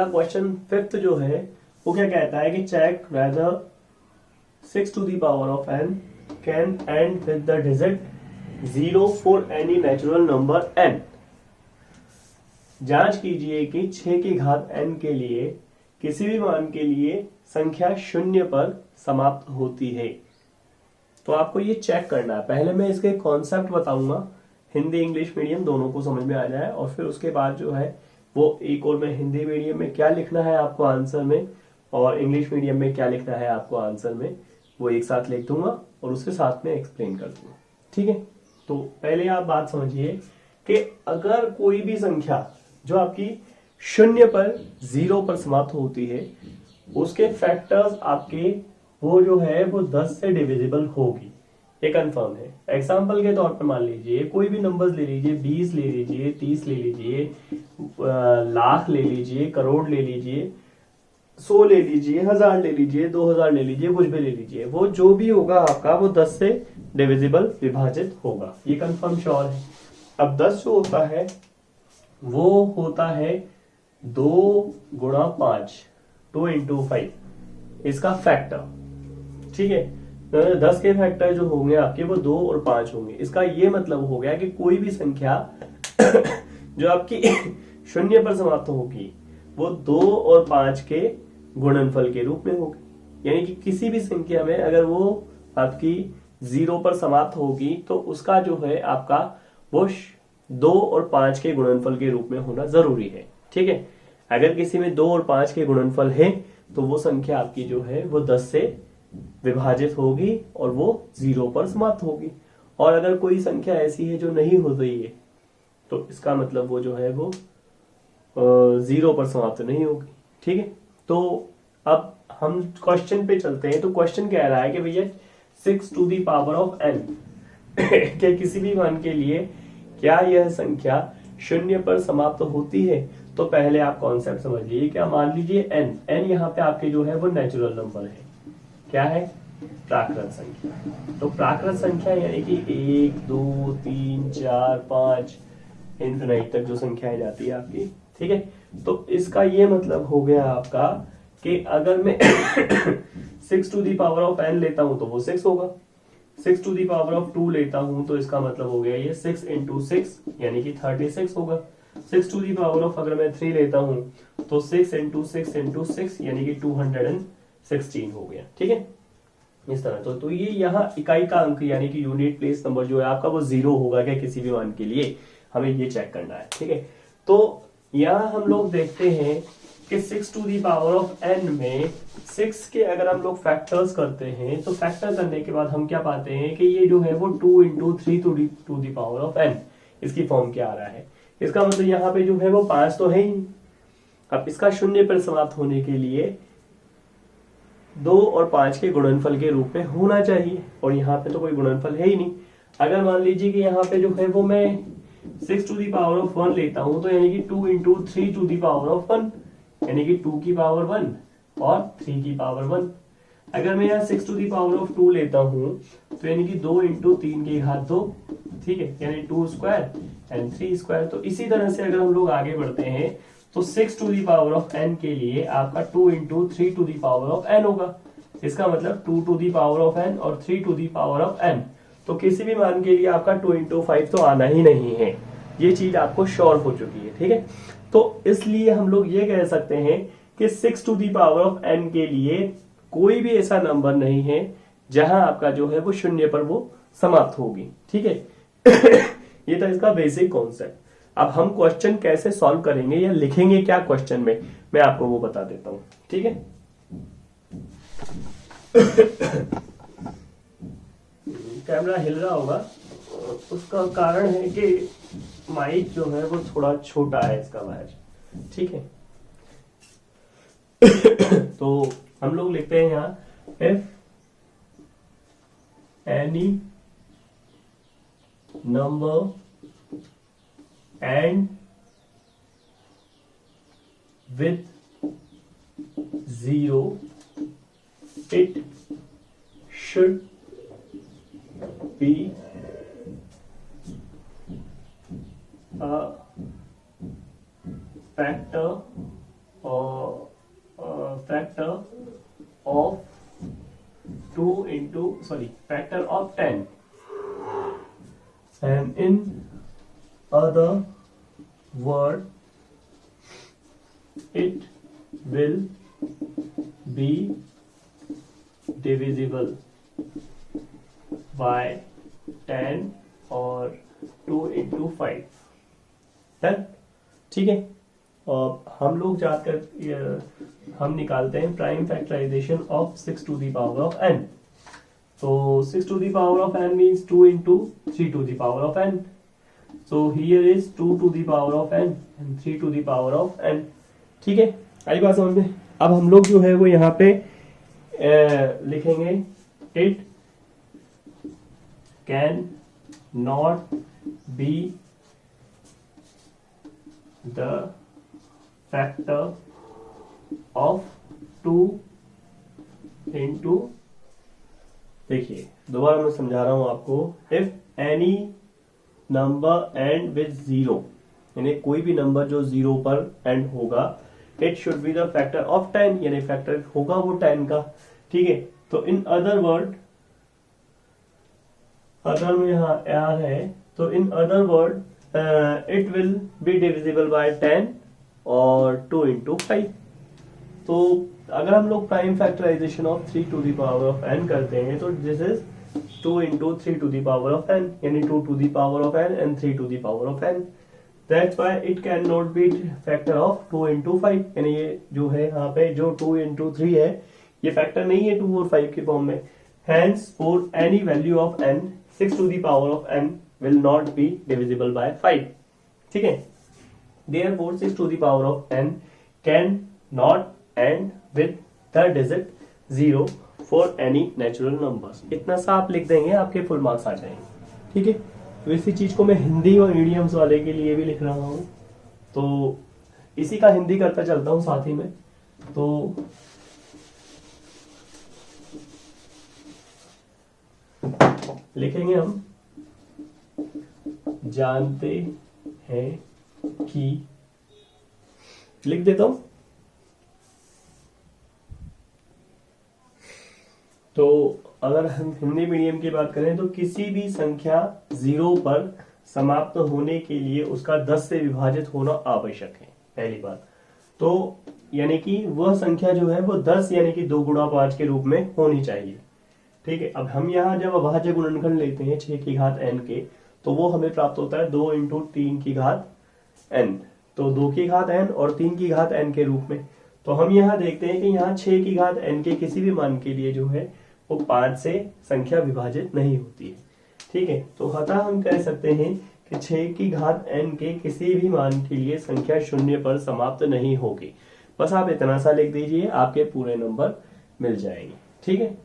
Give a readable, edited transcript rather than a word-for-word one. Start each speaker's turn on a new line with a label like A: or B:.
A: अगला question fifth जो है वो क्या कहता है कि check whether 6 to the power of n can end with the digit 0 for any natural number n। जांच कीजिए कि 6 की घात n के लिए किसी भी मान के लिए संख्या शून्य पर समाप्त होती है। तो आपको ये चेक करना है। पहले मैं इसके कॉन्सेप्ट बताऊंगा, हिंदी इंग्लिश मीडियम दोनों को समझ में आ जाए, और फिर उसके बाद जो है वो एक और मैं हिंदी मीडियम में क्या लिखना है आपको आंसर में और इंग्लिश मीडियम में क्या लिखना है आपको आंसर में, वो एक साथ लिख दूंगा और उसके साथ में एक्सप्लेन कर दूंगा। ठीक है, तो पहले आप बात समझिए कि अगर कोई भी संख्या जो आपकी शून्य पर 0 पर समाप्त होती है उसके फैक्टर्स आपके वो जो है वो 10 से डिविजिबल होगी, ये कंफर्म है। एग्जांपल के तौर पर मान लीजिए कोई भी नंबर्स ले लीजिए, 20 ले लीजिए, 30 ले लीजिए, लाख ले लीजिए, करोड़ ले लीजिए, 100 ले लीजिए, 1000 ले लीजिए, 2000 ले लीजिए, कुछ भी ले लीजिए, वो जो भी होगा आपका वो 10 से डिविजिबल विभाजित होगा, ये कंफर्म श्योर है। अब 10 जो होता है वो होता है 2 गुणा 5, 2 into 5 इसका फैक्टर। ठीक है, 10 के फैक्टर जो होंगे आपके वो 2 और 5 होंगे। इसका ये मतलब हो गया कि कोई भी संख्या जो आपकी शून्य पर समाप्त होगी वो 2 और 5 के गुणनफल के रूप में होगी। यानी कि किसी भी संख्या में अगर वो आपकी 0 पर समाप्त होगी तो उसका जो है आपका वो 2 और 5 के गुणनफल के रूप में होना जरूरी है। ठीक है, अगर किसी में 2 और 5 के गुणनफल है तो वो संख्या आपकी जो है वो 10 से विभाजित होगी और वो 0 पर समाप्त होगी। और अगर कोई संख्या ऐसी है जो नहीं हो रही है तो इसका मतलब वो जो है वो 0 पर समाप्त नहीं होगी। ठीक है, तो अब हम क्वेश्चन पे चलते हैं। तो क्वेश्चन कह रहा है कि भैया 6 to the power of n के किसी भी मान के लिए क्या यह संख्या शून्य पर समाप्त होती है। तो पहले आप कॉन्सेप्ट समझिए। क्या मान लीजिए n यहाँ पे आपके जो है वो नेचुरल नंबर है, क्या है, प्राकृत संख्या। तो प्राकृत संख्या यानी कि 1 2 3 4 5 इनफिनिट तक जो संख्याएं जाती है आपकी। ठीक है, तो इसका ये मतलब हो गया आपका कि अगर मैं 6 to the power of n लेता हूं तो वो 6 होगा, 6 to the power of 2 लेता हूं तो इसका मतलब हो गया ये 6 into 6 यानी कि 36 होगा। 6 to the power of अगर मैं 3 लेता हूं तो 6 into 6 into 6 यानी कि 216 हो गया। ठीक है, इस तरह तो ये यहाँ इकाई का अंक यानी कि यूनिट प्लेस नंबर जो है आपका वो 0 होगा क्या किसी भी मान के लिए, हमें ये चेक करना है। ठीक है, तो यहाँ हम लोग देखते हैं कि 6 to the power of n में 6 के अगर हम लोग फैक्टर्स करते हैं तो फैक्टर करने के बाद हम क्या पाते हैं कि ये जो है वो 2 into 3 to the power of n इसकी फॉर्म क्या आ रहा है। इसका मतलब यहाँ पे जो है वो 5 तो है ही। अब इसका शून्य पर समाप्त होने के लिए 2 और 5 के गुणनफल के रूप में होना चाहिए और यहाँ पे तो कोई गुणनफल है ही नहीं। अगर मान लीजिए कि यहाँ पे जो है वो मैं 6 to the power of 1 लेता हूं तो यानी कि 2 into 3 to the power of 1 यानी कि 2 की पावर 1 और 3 की पावर 1। अगर मैं यहाँ 6 to the power of 2 लेता हूं तो यानी कि 2 into 3 की घात 2, ठीक है, यानी 2 स्क्वायर एंड 3 स्क्वायर। तो इसी तरह से अगर हम लोग आगे बढ़ते हैं तो 6 to the power of n के लिए आपका 2 into 3 to the power of n होगा। इसका मतलब 2 to the power of n और 3 to the power of n। तो किसी भी मान के लिए आपका 2 into 5 तो आना ही नहीं है, ये चीज आपको श्योर हो चुकी है। ठीक है, तो इसलिए हम लोग ये कह सकते हैं कि 6 to the power of n के लिए कोई भी ऐसा नंबर नहीं है जहां आपका जो है वो शून्य पर वो समाप्त होगी। ठीक है ये था इसका बेसिक कॉन्सेप्ट। अब हम क्वेश्चन कैसे सॉल्व करेंगे या लिखेंगे क्या क्वेश्चन में, मैं आपको वो बता देता हूं। ठीक है कैमरा हिल रहा होगा, उसका कारण है कि माइक जो है वो थोड़ा छोटा है इसका बाहर। ठीक है तो हम लोग लिखते हैं यहाँ if any number and with 0 it should be a factor factor of 10, and in other word it will be divisible by 10 और 2 into 5 है। ठीक है, और हम लोग जाकर हम निकालते हैं prime factorisation of 6 to the power of n। तो 6 to the power of n means 2 into 3 to the power of n। So here is 2 to the power of n and 3 to the power of n। ठीक है, आई बात समझ में। अब हम लोग जो है वो यहाँ पे लिखेंगे it can not be the factor of 2 into, देखिए दोबारा मैं समझा रहा हूं आपको, if any number and with 0, यानी कोई भी नंबर जो 0 पर एंड होगा, it should be the factor of 10, यानी फैक्टर होगा वो 10 का। ठीक है, तो इन अदर वर्ड, अदर में यहाँ आर है, तो in other word it will be divisible by 10 और 2 into 5। तो अगर हम लोग prime factorisation of 3 to the power of n करते हैं तो this is 2 into 3 to the power of n, यानी 2 to the power of n and 3 to the power of n। That's why it cannot be factor of 2 into 5, यानी ये जो है यहाँ पे जो 2 into 3 है ये फैक्टर नहीं है 2 और 5 के फॉर्म में। Hence for any value of n, 6 to the power of n will not be divisible by 5। ठीक है, therefore 6 to the power of n can not end with the digit 0 for any natural numbers। इतना सा आप लिख देंगे, आपके full marks आ जाएंगे। ठीक है, तो इसी चीज को मैं हिंदी और मीडियम्स वाले के लिए भी लिख रहा हूं, तो इसी का हिंदी करता चलता हूं साथ ही में। तो लिखेंगे हम, जानते हैं कि, लिख देता हूं। तो अगर हम हिंदी मीडियम की बात करें तो किसी भी संख्या 0 पर समाप्त होने के लिए उसका 10 से विभाजित होना आवश्यक है, पहली बात। तो यानी कि वह संख्या जो है वो 10 यानी कि 2 गुणा 5 के रूप में होनी चाहिए। ठीक है, अब हम यहाँ जब अभाज्य गुणनखंड लेते हैं 6 की घात n के, तो वो हमें प्राप्त होता है 2 into 3 की घात n, तो 2 की घात n और 3 की घात n के रूप में। तो हम यहाँ देखते हैं कि यहाँ 6 की घात n के किसी भी मान के लिए जो है वो 5 से संख्या विभाजित नहीं होती है। ठीक है, तो अतः हम कह सकते हैं कि 6 की घात n के किसी भी मान के लिए संख्या 0 पर समाप्त नहीं होगी। बस आप इतना सा लिख दीजिए, आपके पूरे नंबर मिल जाएंगे। ठीक है।